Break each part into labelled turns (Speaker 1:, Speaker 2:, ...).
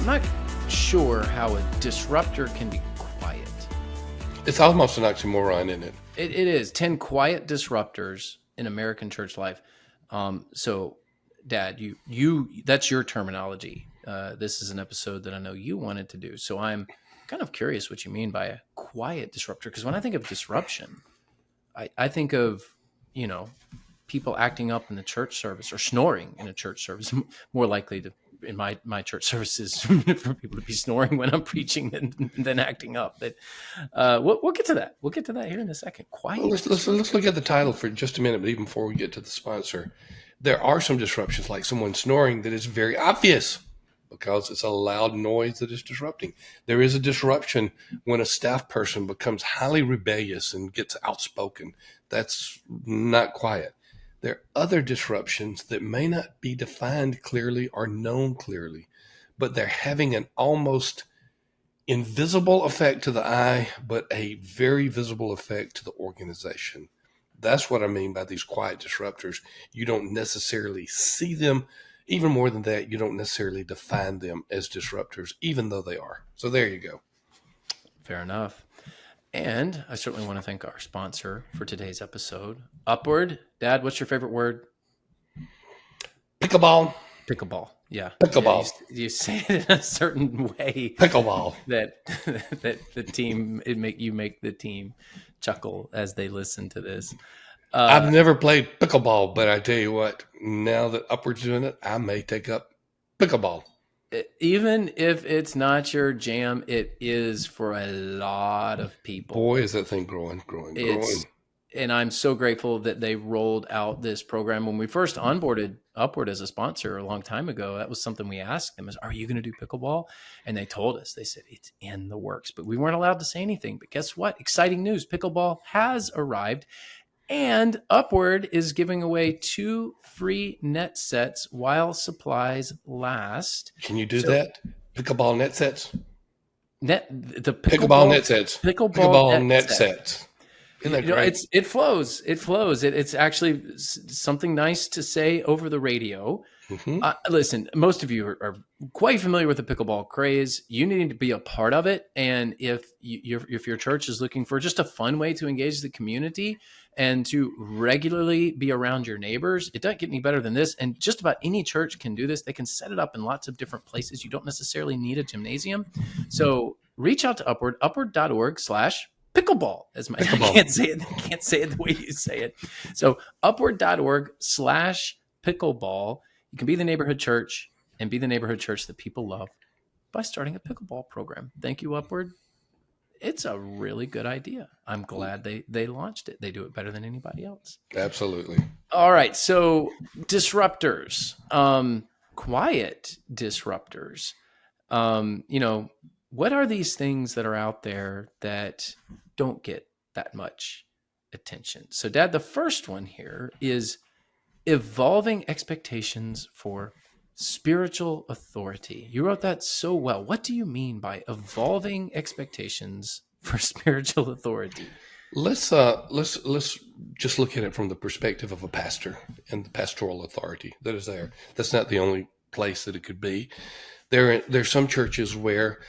Speaker 1: not sure how a disruptor can be quiet.
Speaker 2: It's almost an oxymoron, isn't it?
Speaker 1: It is 10 quiet disruptors in American church life. So, Dad, you that's your terminology. This is an episode that I know you wanted to do. So I'm kind of curious what you mean by a quiet disruptor. Because when I think of disruption, I think of, people acting up in the church service or snoring in a church service. More likely to, in my church services, for people to be snoring when I'm preaching than acting up. But we'll get to that. We'll get to that here in a second. Quiet.
Speaker 2: Well, let's look at the title for just a minute, but even before we get to the sponsor, there are some disruptions, like someone snoring, that is very obvious because it's a loud noise that is disrupting. There is a disruption when a staff person becomes highly rebellious and gets outspoken. That's not quiet. There are other disruptions that may not be defined clearly or known clearly, but they're having an almost invisible effect to the eye, but a very visible effect to the organization. That's what I mean by these quiet disruptors. You don't necessarily see them. Even more than that, you don't necessarily define them as disruptors, even though they are. So there you go.
Speaker 1: Fair enough. And I certainly want to thank our sponsor for today's episode, Upward. Dad, what's your favorite word?
Speaker 2: Pickle Ball.
Speaker 1: Pickle Ball. Yeah.
Speaker 2: Pickle Ball.
Speaker 1: You say it in a certain way.
Speaker 2: Pickle Ball.
Speaker 1: That the team, you make the team chuckle as they listen to this.
Speaker 2: I've never played pickleball, but I tell you what, now that Upward's doing it, I may take up pickleball.
Speaker 1: Even if it's not your jam, it is for a lot of people.
Speaker 2: Boy, is that thing growing.
Speaker 1: And I'm so grateful that they rolled out this program. When we first onboarded Upward as a sponsor a long time ago, that was something we asked them is, are you going to do pickleball? And they told us, they said, it's in the works, but we weren't allowed to say anything. But guess what? Exciting news. Pickleball has arrived. And Upward is giving away 2 free net sets while supplies last.
Speaker 2: Can you do that? Pickleball net sets?
Speaker 1: The
Speaker 2: pickleball net sets.
Speaker 1: Pickleball
Speaker 2: net sets. Isn't that great?
Speaker 1: It flows. It's actually something nice to say over the radio. Mm-hmm. Listen, most of you are quite familiar with the pickleball craze. You need to be a part of it. And if your church is looking for just a fun way to engage the community and to regularly be around your neighbors, it doesn't get any better than this. And just about any church can do this. They can set it up in lots of different places. You don't necessarily need a gymnasium. So reach out to Upward, upward.org/pickleball. I can't say it the way you say it. So upward.org/pickleball. You can be the neighborhood church and be the neighborhood church that people love by starting a pickleball program. Thank you, Upward. It's a really good idea. I'm glad they launched it. They do it better than anybody else.
Speaker 2: Absolutely.
Speaker 1: All right. So disruptors, quiet disruptors. What are these things that are out there that don't get that much attention? So, Dad, the first one here is evolving expectations for spiritual authority. You wrote that so well. What do you mean by evolving expectations for spiritual authority?
Speaker 2: Let's just look at it from the perspective of a pastor and the pastoral authority that is there. That's not the only place that it could be. There's some churches where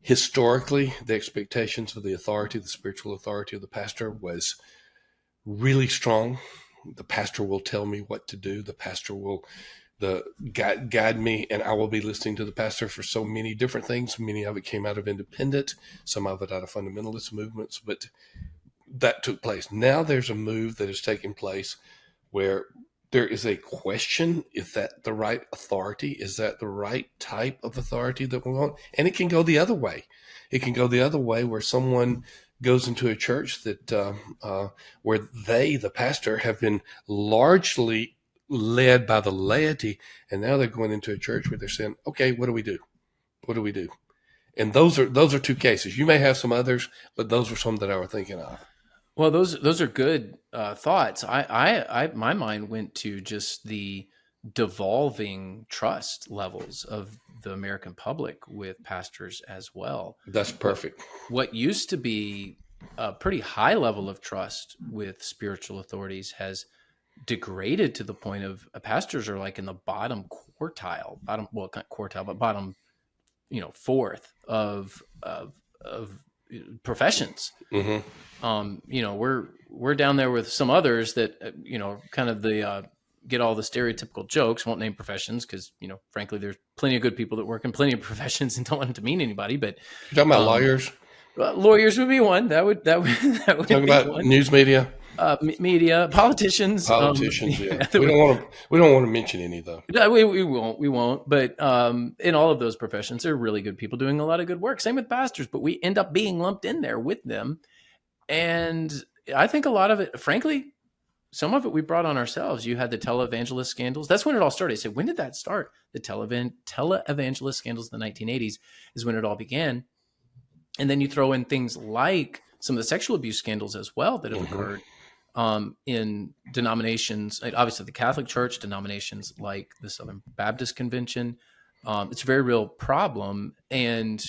Speaker 2: historically the expectations of the authority, the spiritual authority of the pastor was really strong. The pastor will tell me what to do. The pastor will guide me, and I will be listening to the pastor for so many different things. Many of it came out of independent, some of it out of fundamentalist movements, but that took place. Now there's a move that is taking place where there is a question, is that the right authority? Is that the right type of authority that we want? And it can go the other way. It can go the other way where someone goes into a church that where the pastor, have been largely led by the laity, and now they're going into a church where they're saying, okay, what do we do? What do we do? And those are 2 cases. You may have some others, but those are some that I were thinking of.
Speaker 1: Well, those are good thoughts. My mind went to just the devolving trust levels of the American public with pastors as well.
Speaker 2: That's perfect.
Speaker 1: What used to be a pretty high level of trust with spiritual authorities has degraded to the point of pastors are like in the bottom quartile, not quartile, but bottom fourth of professions.
Speaker 2: Hmm.
Speaker 1: We're down there with some others that kind of the get all the stereotypical jokes. Won't name professions because frankly, there's plenty of good people that work in plenty of professions and don't want it to mean anybody. But
Speaker 2: You're talking about
Speaker 1: um,
Speaker 2: lawyers,
Speaker 1: lawyers would be one. That would that would
Speaker 2: talking
Speaker 1: be
Speaker 2: about
Speaker 1: one.
Speaker 2: news media,
Speaker 1: Media, politicians.
Speaker 2: politicians. Yeah,
Speaker 1: Yeah,
Speaker 2: we don't want to mention any though.
Speaker 1: no, we won't. But in all of those professions, there are really good people doing a lot of good work. Same with pastors, but we end up being lumped in there with them. And I think a lot of it, frankly, some of it we brought on ourselves. You had the televangelist scandals. That's when it all started. I said, when did that start? The televangelist scandals in the 1980s is when it all began. And then you throw in things like some of the sexual abuse scandals as well that have occurred in denominations, obviously the Catholic Church, denominations like the Southern Baptist Convention. It's a very real problem. And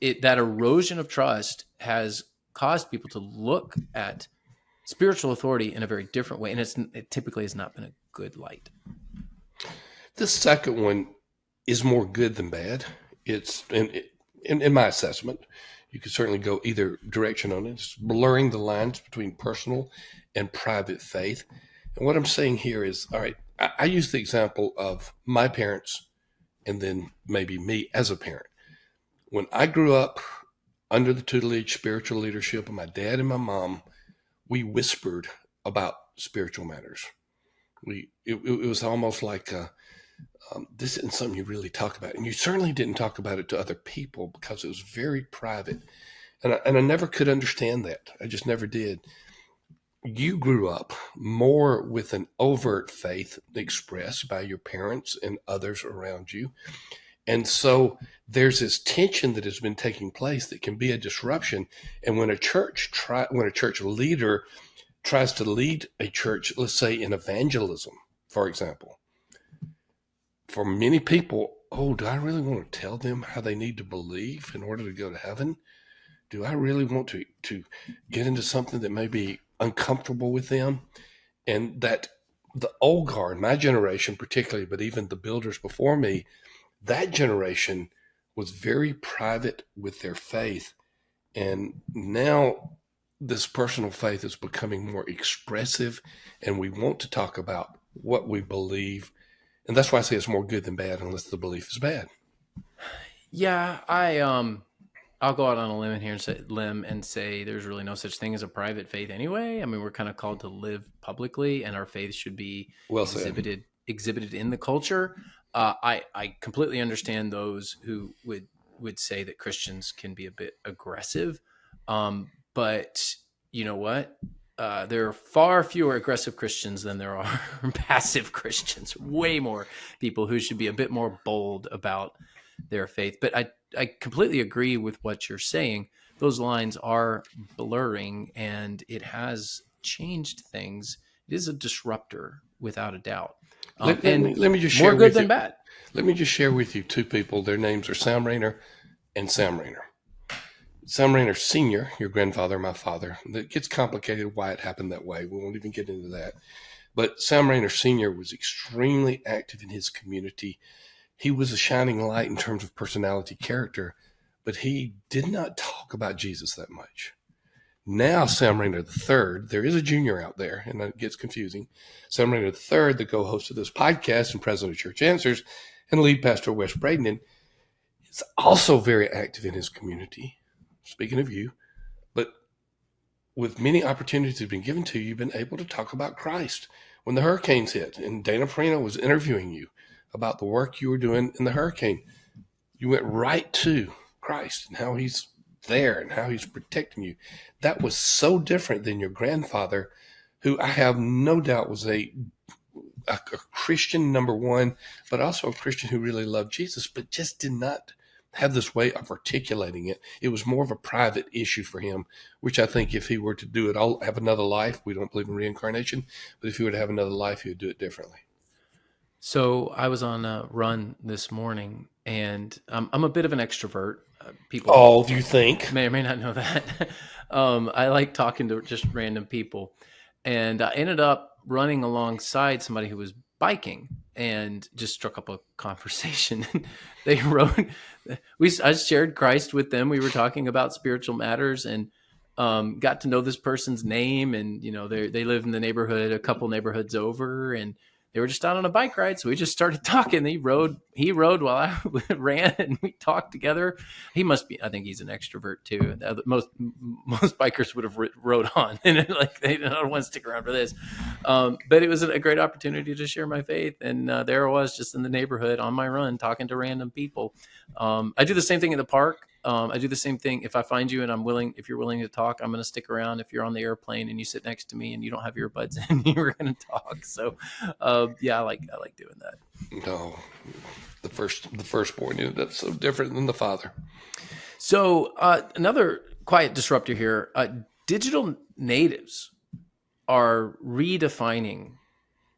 Speaker 1: that erosion of trust has caused people to look at spiritual authority in a very different way. And it typically has not been a good light.
Speaker 2: The second one is more good than bad. It's in my assessment. You could certainly go either direction on it. It's blurring the lines between personal and private faith. And what I'm saying here is, all right, I use the example of my parents and then maybe me as a parent. When I grew up under the tutelage, spiritual leadership of my dad and my mom, we whispered about spiritual matters. It was almost like this isn't something you really talk about, and you certainly didn't talk about it to other people because it was very private, and I never could understand that. I just never did. You grew up more with an overt faith expressed by your parents and others around you, and so there's this tension that has been taking place that can be a disruption. And when a church leader tries to lead a church, let's say in evangelism, for example, for many people, do I really want to tell them how they need to believe in order to go to heaven? Do I really want to get into something that may be uncomfortable with them? And that the old guard, my generation particularly, but even the builders before me, that generation was very private with their faith. And now this personal faith is becoming more expressive, and we want to talk about what we believe. And that's why I say it's more good than bad, unless the belief is bad.
Speaker 1: Yeah, I'll go out on a limb and say there's really no such thing as a private faith anyway. I mean, we're kind of called to live publicly, and our faith should be
Speaker 2: Well said.
Speaker 1: exhibited in the culture. I completely understand those who would say that Christians can be a bit aggressive, but you know what? There are far fewer aggressive Christians than there are passive Christians. Way more people who should be a bit more bold about their faith. But I completely agree with what you're saying. Those lines are blurring, and it has changed things. It is a disruptor without a doubt.
Speaker 2: Let me just
Speaker 1: more
Speaker 2: share
Speaker 1: good
Speaker 2: with
Speaker 1: than
Speaker 2: you.
Speaker 1: bad.
Speaker 2: Let me just share with you two people. Their names are Sam Rainer and Sam Rainer. Sam Rainer Sr., your grandfather, my father. It gets complicated why it happened that way. We won't even get into that. But Sam Rainer Sr. was extremely active in his community. He was a shining light in terms of personality, character, but he did not talk about Jesus that much. Now, Sam Rainer III, there is a junior out there, and it gets confusing. Sam Rainer III, the co-host of this podcast and president of Church Answers, and lead pastor of West Bradenton, is also very active in his community. Speaking of you, but with many opportunities that have been given to you, you've been able to talk about Christ. When the hurricanes hit, and Dana Perino was interviewing you about the work you were doing in the hurricane, you went right to Christ and how he's there and how he's protecting you. That was so different than your grandfather, who I have no doubt was a Christian, number one, but also a Christian who really loved Jesus, but just did not have this way of articulating it. It was more of a private issue for him, which I think if he were to do it, I'll have another life. We don't believe in reincarnation, but if he were to have another life, he would do it differently.
Speaker 1: So I was on a run this morning, and I'm a bit of an extrovert. People
Speaker 2: Do you think?
Speaker 1: may or may not know that. I like talking to just random people, and I ended up running alongside somebody who was biking and just struck up a conversation. They wrote, I shared Christ with them. We were talking about spiritual matters and got to know this person's name. And, they live in the neighborhood, a couple neighborhoods over, and they were just out on a bike ride. So we just started talking. He rode while I ran, and we talked together. He must be, I think he's an extrovert too. Most bikers would have rode on and like, they don't want to stick around for this. But it was a great opportunity to share my faith. And there I was just in the neighborhood on my run, talking to random people. I do the same thing in the park. I do the same thing. If I find you and if you're willing to talk, I'm going to stick around. If you're on the airplane and you sit next to me and you don't have your earbuds in, you're going to talk. So, yeah, I like doing that.
Speaker 2: No, the firstborn, that's so different than the father.
Speaker 1: So, another quiet disruptor here, digital natives are redefining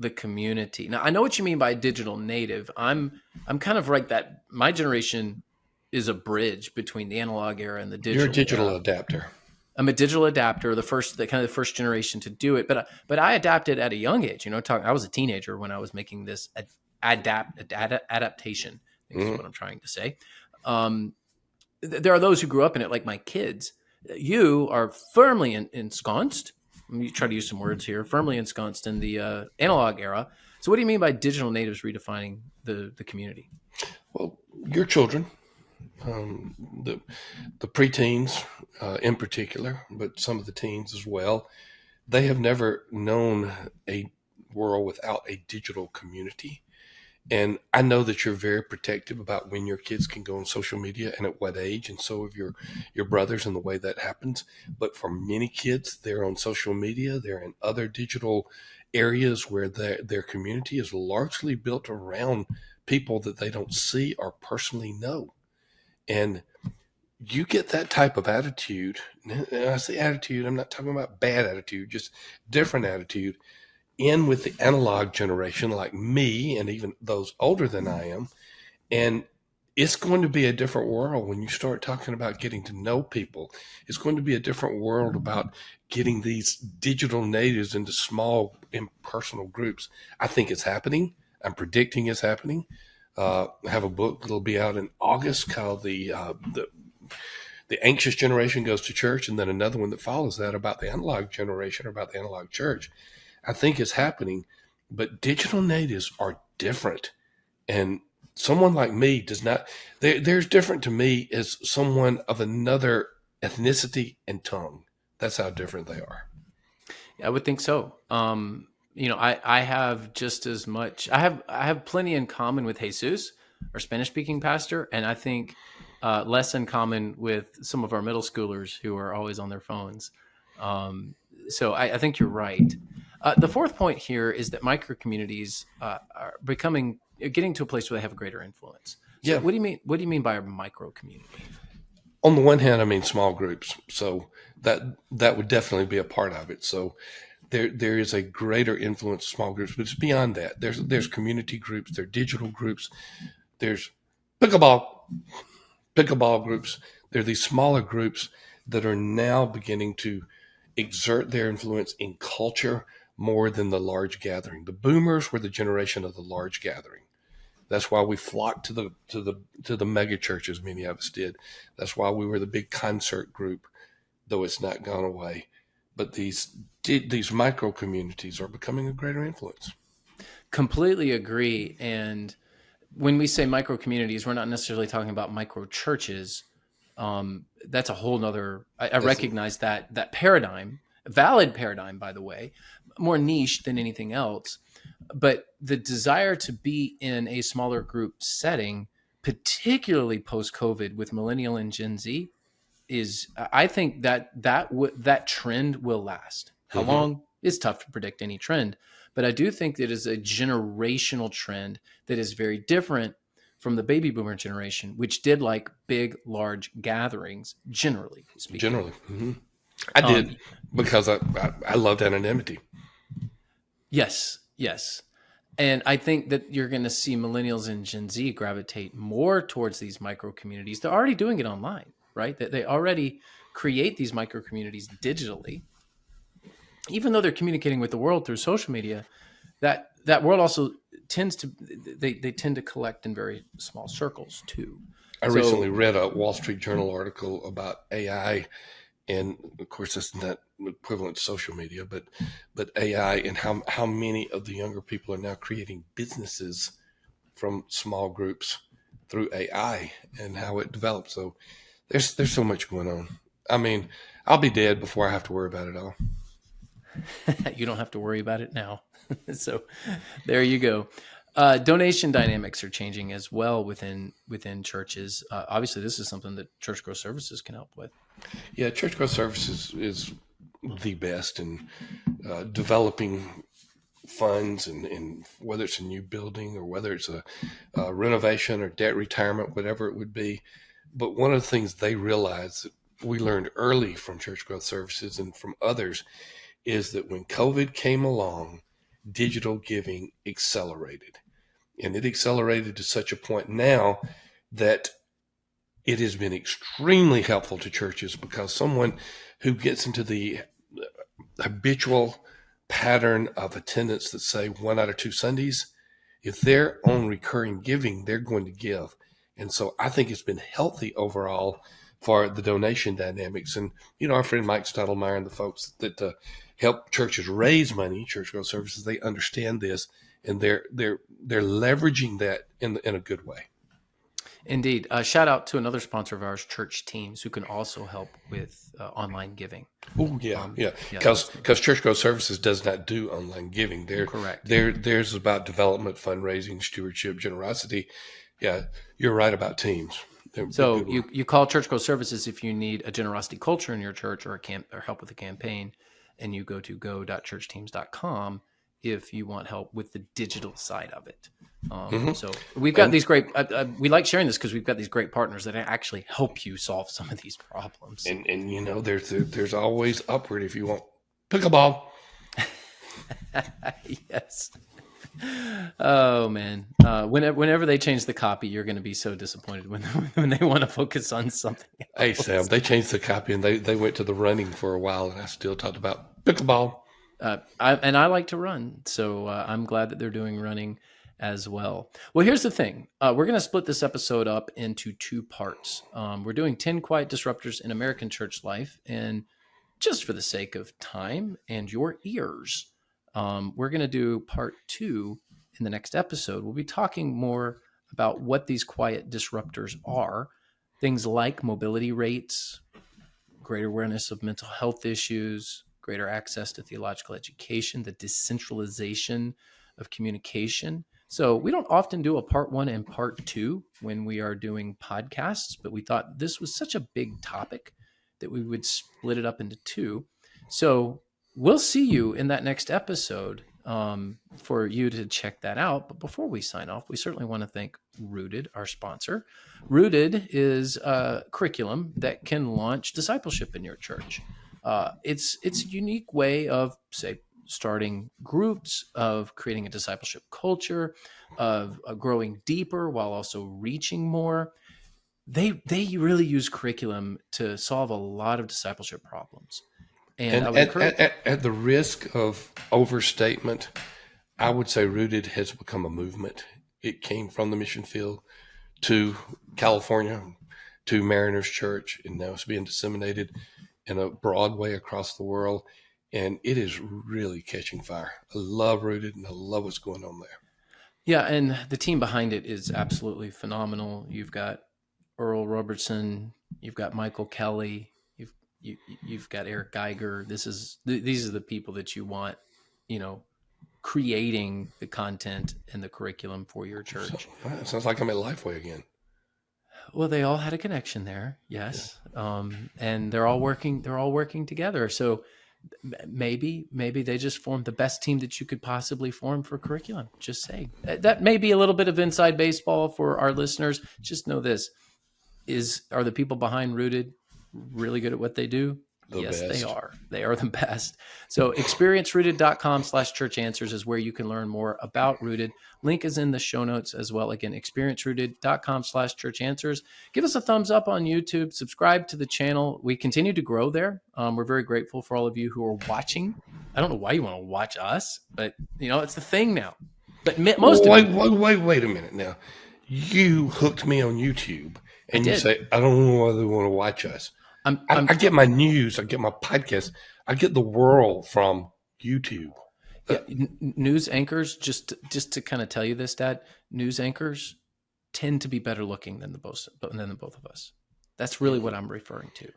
Speaker 1: the community. Now, I know what you mean by digital native. I'm kind of like that. My generation is a bridge between the analog era and the digital.
Speaker 2: You're a digital
Speaker 1: era.
Speaker 2: adapter.
Speaker 1: I'm a digital adapter, the first generation to do it. But I adapted at a young age. I was a teenager when I was making this adaptation. I think is what I'm trying to say. There are those who grew up in it, like my kids. You are firmly ensconced. Let me try to use some words here. Firmly ensconced in the analog era. So, what do you mean by digital natives redefining the community?
Speaker 2: Well, your children. The preteens in particular, but some of the teens as well, they have never known a world without a digital community. And I know that you're very protective about when your kids can go on social media and at what age, and so have your brothers and the way that happens. But for many kids, they're on social media, they're in other digital areas where their community is largely built around people that they don't see or personally know. And you get that type of attitude. And I say attitude, I'm not talking about bad attitude, just different attitude in with the analog generation like me and even those older than I am. And it's going to be a different world when you start talking about getting to know people. It's going to be a different world about getting these digital natives into small impersonal groups. I think it's happening. I'm predicting it's happening. I have a book that'll be out in August called the Anxious Generation Goes to Church, and then another one that follows that about the analog generation or about the analog church. I think it's happening, but digital natives are different. And someone like me does not, there's different to me as someone of another ethnicity and tongue. That's how different they are.
Speaker 1: I would think so. I have just as much. I have plenty in common with Jesus, our Spanish-speaking pastor, and I think less in common with some of our middle schoolers who are always on their phones. So I think you're right. The fourth point here is that micro communities are getting to a place where they have a greater influence. So
Speaker 2: Yeah.
Speaker 1: what do you mean? What do you mean by a micro community?
Speaker 2: On the one hand, I mean small groups. So that would definitely be a part of it. So there is a greater influence of small groups, but it's beyond that. There's community groups, there are digital groups, there's pickleball groups. There are these smaller groups that are now beginning to exert their influence in culture more than the large gathering. The boomers were the generation of the large gathering. That's why we flocked to the mega churches. Many of us did. That's why we were the big concert group, though it's not gone away. But these micro communities are becoming a greater influence.
Speaker 1: Completely agree. And when we say micro communities, we're not necessarily talking about micro churches. That's a whole nother. I recognize that paradigm, a valid paradigm, by the way, more niche than anything else. But the desire to be in a smaller group setting, particularly post-COVID with Millennial and Gen Z, I think that trend will last. How long is tough to predict any trend, but I do think it is a generational trend that is very different from the baby boomer generation, which did like big, large gatherings, generally speaking.
Speaker 2: Generally, I did because I loved anonymity.
Speaker 1: Yes. And I think that you're going to see millennials and Gen Z gravitate more towards these micro communities. They're already doing it online, right? They already create these micro communities digitally. Even though they're communicating with the world through social media, that world also tends to they tend to collect in very small circles too.
Speaker 2: I recently
Speaker 1: So
Speaker 2: read a Wall Street Journal article about AI, and of course, that's not equivalent to social media, but AI and how many of the younger people are now creating businesses from small groups through AI and how it develops. So there's so much going on. I mean, I'll be dead before I have to worry about it all.
Speaker 1: you don't have to worry about it now. So there you go. Donation dynamics are changing as well within churches. Obviously, this is something that church growth services can help with.
Speaker 2: Yeah, church growth services is the best in developing funds, and whether it's a new building or whether it's a renovation or debt retirement, whatever it would be. But one of the things they realize that we learned early from church growth services and from others is that when COVID came along, digital giving accelerated. And it accelerated to such a point now that it has been extremely helpful to churches, because someone who gets into the habitual pattern of attendance that say 1 out of 2 Sundays, if they're on recurring giving, they're going to give. And so I think it's been healthy overall for the donation dynamics. And, our friend Mike Stottlemyre and the folks that help churches raise money, church growth services, they understand this, and they're leveraging that in a good way.
Speaker 1: Indeed. Shout out to another sponsor of ours, Church Teams, who can also help with online giving.
Speaker 2: Oh yeah, yeah. Because Church Growth Services does not do online giving.
Speaker 1: Correct.
Speaker 2: Theirs is about development, fundraising, stewardship, generosity. Yeah, you're right about teams.
Speaker 1: So you call Church Growth Services if you need a generosity culture in your church or or help with a campaign, and you go to go.churchteams.com if you want help with the digital side of it. So we've got these great. We like sharing this because we've got these great partners that actually help you solve some of these problems.
Speaker 2: And there's always upward if you want. Pickle Ball.
Speaker 1: Yes. Oh man. Whenever they change the copy, you're going to be so disappointed when they want to focus on something else.
Speaker 2: Hey Sam, they changed the copy and they went to the running for a while, and I still talked about Pickle Ball.
Speaker 1: I like to run, so I'm glad that they're doing running as well. Well, here's the thing. We're going to split this episode up into 2 parts. We're doing 10 quiet disruptors in American church life, and just for the sake of time and your ears, we're going to do part 2 in the next episode. We'll be talking more about what these quiet disruptors are, things like mobility rates, greater awareness of mental health issues, greater access to theological education, the decentralization of communication. So we don't often do a part 1 and part 2 when we are doing podcasts, but we thought this was such a big topic that we would split it up into 2. So we'll see you in that next episode for you to check that out. But before we sign off, we certainly want to thank Rooted, our sponsor. Rooted is a curriculum that can launch discipleship in your church. It's a unique way of, say, starting groups, of creating a discipleship culture, of growing deeper while also reaching more. They really use curriculum to solve a lot of discipleship problems. And I would encourage,
Speaker 2: at the risk of overstatement, I would say Rooted has become a movement. It came from the mission field to California, to Mariners Church, and now it's being disseminated in a broad way across the world. And it is really catching fire. I love Rooted, and I love what's going on there.
Speaker 1: Yeah, and the team behind it is absolutely phenomenal. You've got Earl Robertson, you've got Michael Kelly, you've got Eric Geiger. These are the people that you want, creating the content and the curriculum for your church.
Speaker 2: It sounds like I'm at Lifeway again.
Speaker 1: Well, they all had a connection there, yes, yeah. And they're all working together. So maybe they just formed the best team that you could possibly form for curriculum. Just saying. That may be a little bit of inside baseball for our listeners. Just know this: are the people behind Rooted really good at what they do? Yes, they
Speaker 2: best.
Speaker 1: are. They are the best. So experiencerooted.com/church answers is where you can learn more about Rooted. Link is in the show notes as well. Again, experiencerooted.com/church answers. Give us a thumbs up on YouTube. Subscribe to the channel. We continue to grow there. We're very grateful for all of you who are watching. I don't know why you want to watch us, but it's the thing now. But most of you,
Speaker 2: Wait a minute now. You hooked me on YouTube, and you
Speaker 1: did.
Speaker 2: say, I don't know why they want to watch us. I get my news, I get my podcast, I get the world from YouTube.
Speaker 1: Yeah, news anchors, just to kind of tell you this, Dad, news anchors tend to be better looking than the both of us. That's really what I'm referring to.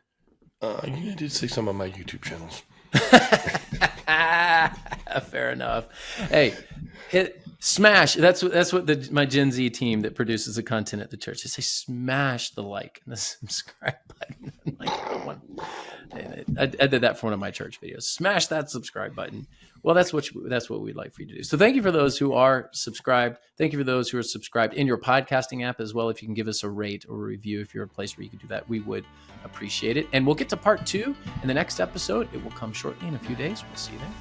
Speaker 2: You did see some of my YouTube channels.
Speaker 1: Fair enough. Hey, smash. That's what my Gen Z team that produces the content at the church, they say, smash the like and the subscribe button. I did that for one of my church videos. Smash that subscribe button. Well, that's what we'd like for you to do. So thank you for those who are subscribed. Thank you for those who are subscribed in your podcasting app as well. If you can give us a rate or a review, if you're a place where you can do that, we would appreciate it. And we'll get to part 2 in the next episode. It will come shortly in a few days. We'll see you then.